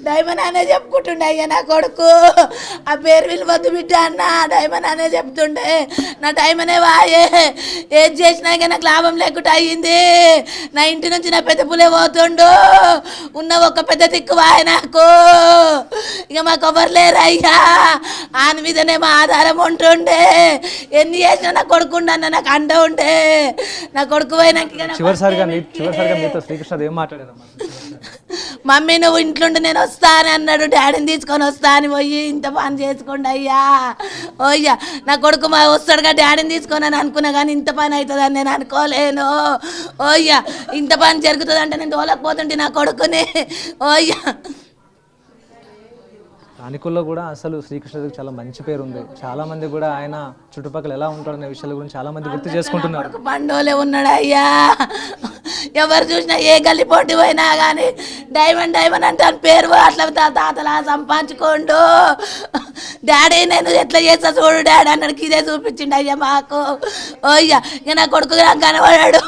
Diamond అనే చెప్పుకుంటుండే అయ్యా నా కొడుకు. ఆ పేరు విలువద్దు బిడ్డ అన్న, డైమండ్ అనే చెప్తుండే. నా డైమండే వాయే, ఏది చేసినా ఇక నాకు లాభం లేకుండా అయ్యింది. నా ఇంటి నుంచి నా పెద్ద పులే పోతుండు, ఉన్న ఒక పెద్ద దిక్కు వాయ నాకు. ఇక మాకు ఎవరు లేరు అయ్యా, ఆయన మీదనే మా ఆధారం ఉంటుండే. ఎన్ని చేసినా నా కొడుకుండ అన్న నాకు అండ ఉండే. నా కొడుకు పోయినాక చివరిసారిగా మీతో శ్రీకృష్ణ ఏం మాట్లాడారమ్మా? మమ్మీ నువ్వు ఇంట్లోండి నేను వస్తా అని అన్నాడు. డాడీని తీసుకొని వస్తా అని పోయి ఇంత పని చేసుకోండి అయ్యా. ఓయ్యా నా కొడుకు మా వస్తాడుగా డాడీని తీసుకొని అని అనుకున్నా, కానీ ఇంత పని అవుతుందని నేను అనుకోలేను. ఓయ్యా ఇంత పని జరుగుతుంది అంటే నేను తోలకపోతుంటే నా కొడుకుని. ఓయ్యా స్థానికుల్లో కూడా అసలు శ్రీకృష్ణదేవికి చాలా మంచి పేరు ఉంది. చాలా మంది కూడా ఆయన చుట్టుపక్కల ఎలా ఉంటాడనే విషయాల గురించి చాలా మంది గుర్తు చేసుకుంటున్నారు. పండోలే ఉన్నాడు అయ్యా, ఎవరు చూసినా ఏ గల్లి పోటీ పోయినా కానీ డైమండ్ డైమండ్ అంటే అని పేరు అట్లా తాతలా సంపాదించుకోండు. డాడీ నేను ఎట్లా చేస్తా చూడు డాడీ అన్నాడు, ఇదే చూపించిండు అయ్యా మాకు. ఓయ్యా ఇక నా కొడుకు నాకు కనబడాడు.